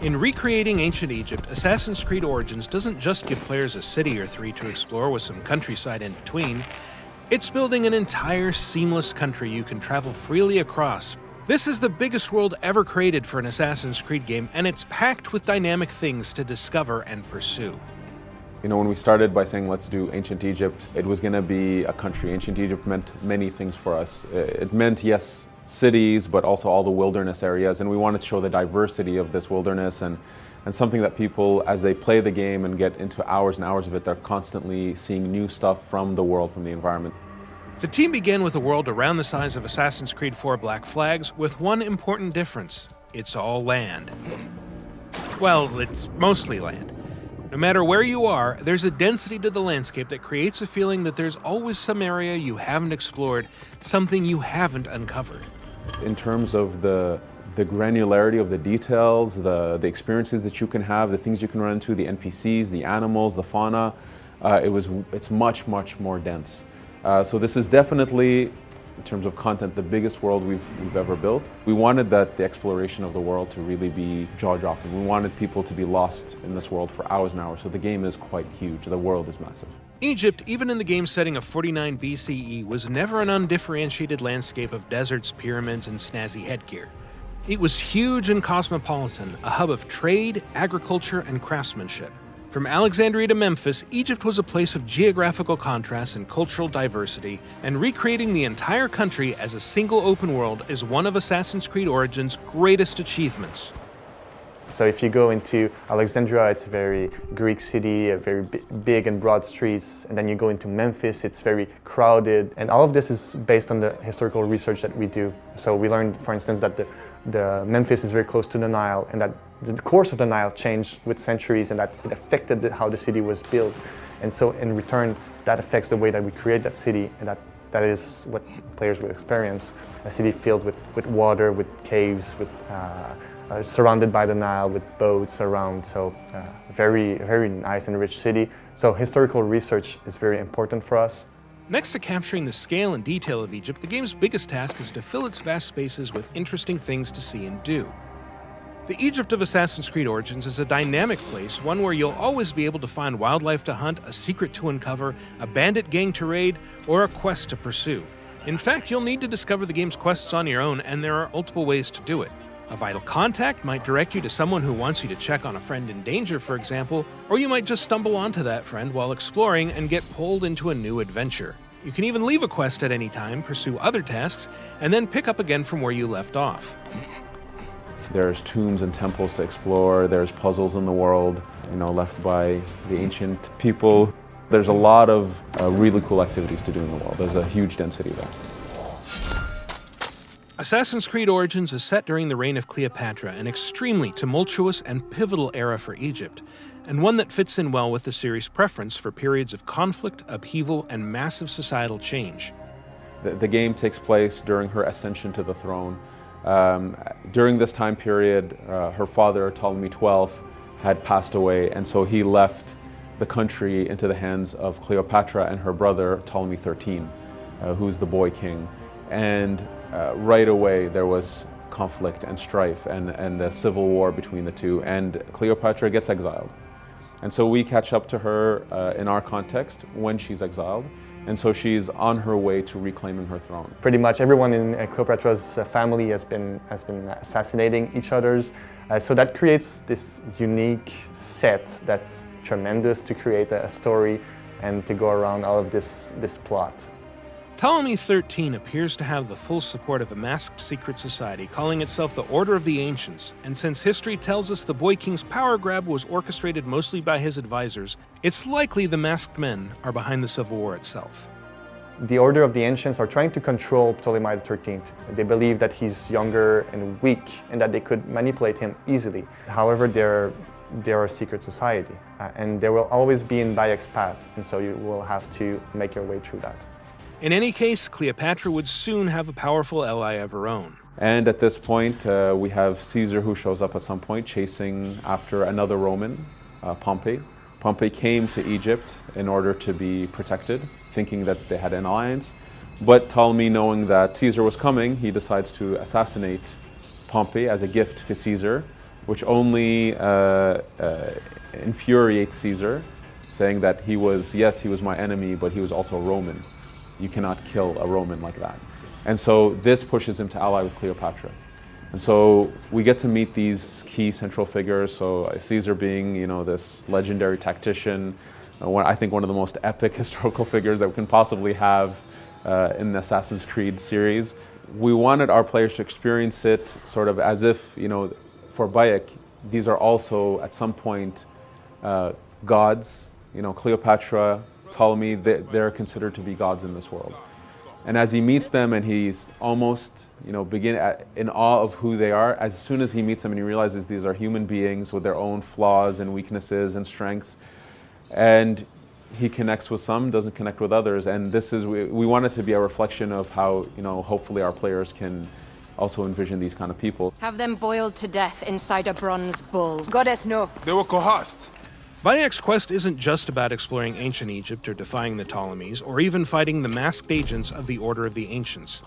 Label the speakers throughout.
Speaker 1: In recreating ancient Egypt, Assassin's Creed Origins doesn't just give players a city or three to explore with some countryside in between. It's building an entire seamless country you can travel freely across. This is the biggest world ever created for an Assassin's Creed game, and it's packed with dynamic things to discover and pursue.
Speaker 2: You know, when we started by saying let's do ancient Egypt, it was going to be a country. Ancient Egypt meant many things for us. It meant, yes, cities, but also all the wilderness areas, and we wanted to show the diversity of this wilderness and something that people, as they play the game and get into hours and hours of it, they're constantly seeing new stuff from the world, from the environment.
Speaker 1: The team began with a world around the size of Assassin's Creed 4 Black Flags, with one important difference: it's all land. Well, it's mostly land. No matter where you are, there's a density to the landscape that creates a feeling that there's always some area you haven't explored, something you haven't uncovered.
Speaker 2: In terms of the granularity of the details, the experiences that you can have, the things you can run into, the NPCs, the animals, the fauna, it's much, much more dense. So this is definitely, in terms of content, the biggest world we've ever built. We wanted the exploration of the world to really be jaw-dropping. We wanted people to be lost in this world for hours and hours, so the game is quite huge. The world is massive.
Speaker 1: Egypt, even in the game setting of 49 BCE, was never an undifferentiated landscape of deserts, pyramids, and snazzy headgear. It was huge and cosmopolitan, a hub of trade, agriculture, and craftsmanship. From Alexandria to Memphis, Egypt was a place of geographical contrast and cultural diversity, and recreating the entire country as a single open world is one of Assassin's Creed Origins' greatest achievements.
Speaker 3: So if you go into Alexandria, it's a very Greek city, a very big and broad streets. And then you go into Memphis, it's very crowded. And all of this is based on the historical research that we do. So we learned, for instance, that the Memphis is very close to the Nile, and that the course of the Nile changed with centuries, and that it affected how the city was built. And so in return, that affects the way that we create that city, and that is what players will experience. A city filled with water, with caves, with surrounded by the Nile, with boats around. So very, very nice and rich city. So historical research is very important for us.
Speaker 1: Next to capturing the scale and detail of Egypt, the game's biggest task is to fill its vast spaces with interesting things to see and do. The Egypt of Assassin's Creed Origins is a dynamic place, one where you'll always be able to find wildlife to hunt, a secret to uncover, a bandit gang to raid, or a quest to pursue. In fact, you'll need to discover the game's quests on your own, and there are multiple ways to do it. A vital contact might direct you to someone who wants you to check on a friend in danger, for example, or you might just stumble onto that friend while exploring and get pulled into a new adventure. You can even leave a quest at any time, pursue other tasks, and then pick up again from where you left off.
Speaker 2: There's tombs and temples to explore, there's puzzles in the world, left by the ancient people. There's a lot of really cool activities to do in the world. There's a huge density there.
Speaker 1: Assassin's Creed Origins is set during the reign of Cleopatra, an extremely tumultuous and pivotal era for Egypt, and one that fits in well with the series' preference for periods of conflict, upheaval, and massive societal change.
Speaker 2: The game takes place during her ascension to the throne. During this time period, her father, Ptolemy XII, had passed away, and so he left the country into the hands of Cleopatra and her brother, Ptolemy XIII, who's the boy king. And right away there was conflict and strife and a civil war between the two, and Cleopatra gets exiled. And so we catch up to her in our context when she's exiled, and so she's on her way to reclaiming her throne.
Speaker 3: Pretty much everyone in Cleopatra's family has been assassinating each other's, so that creates this unique set that's tremendous to create a story and to go around all of this plot.
Speaker 1: Ptolemy XIII appears to have the full support of a masked secret society calling itself the Order of the Ancients, and since history tells us the Boy King's power grab was orchestrated mostly by his advisors, it's likely the masked men are behind the civil war itself.
Speaker 3: The Order of the Ancients are trying to control Ptolemy XIII. They believe that he's younger and weak and that they could manipulate him easily. However, they're a secret society, and they will always be in Bayek's path, and so you will have to make your way through that.
Speaker 1: In any case, Cleopatra would soon have a powerful ally of her own.
Speaker 2: And at this point, we have Caesar, who shows up at some point chasing after another Roman, Pompey. Pompey came to Egypt in order to be protected, thinking that they had an alliance. But Ptolemy, knowing that Caesar was coming, he decides to assassinate Pompey as a gift to Caesar. which only infuriates Caesar, saying that he was my enemy, but he was also Roman. You cannot kill a Roman like that. And so this pushes him to ally with Cleopatra. And so we get to meet these key central figures. So Caesar being, this legendary tactician, I think one of the most epic historical figures that we can possibly have in the Assassin's Creed series. We wanted our players to experience it sort of as if, for Bayek, these are also at some point gods. Cleopatra, Ptolemy, they're considered to be gods in this world. And as he meets them and he's almost, in awe of who they are, as soon as he meets them and he realizes these are human beings with their own flaws and weaknesses and strengths, and he connects with some, doesn't connect with others. And this is, we want it to be a reflection of how, hopefully our players can also envision these kind of people.
Speaker 4: Have them boiled to death inside a bronze bull.
Speaker 5: Goddess, no.
Speaker 6: They were coerced.
Speaker 1: Bayek's quest isn't just about exploring ancient Egypt or defying the Ptolemies, or even fighting the masked agents of the Order of the Ancients.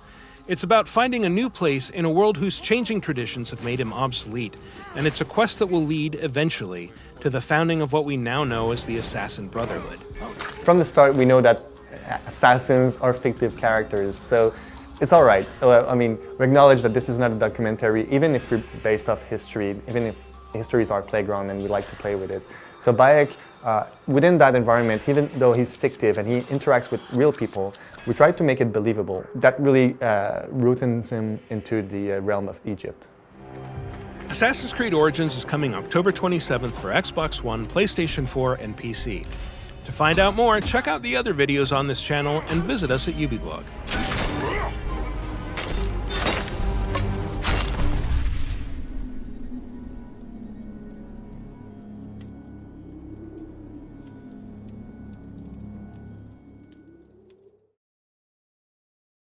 Speaker 1: It's about finding a new place in a world whose changing traditions have made him obsolete, and it's a quest that will lead, eventually, to the founding of what we now know as the Assassin Brotherhood.
Speaker 3: From the start, we know that assassins are fictive characters, so it's all right. We acknowledge that this is not a documentary, even if we're based off history, even if history is our playground and we like to play with it. So Bayek, within that environment, even though he's fictive and he interacts with real people, we try to make it believable. That really roots him into the realm of Egypt.
Speaker 1: Assassin's Creed Origins is coming October 27th for Xbox One, PlayStation 4, and PC. To find out more, check out the other videos on this channel and visit us at UbiBlog.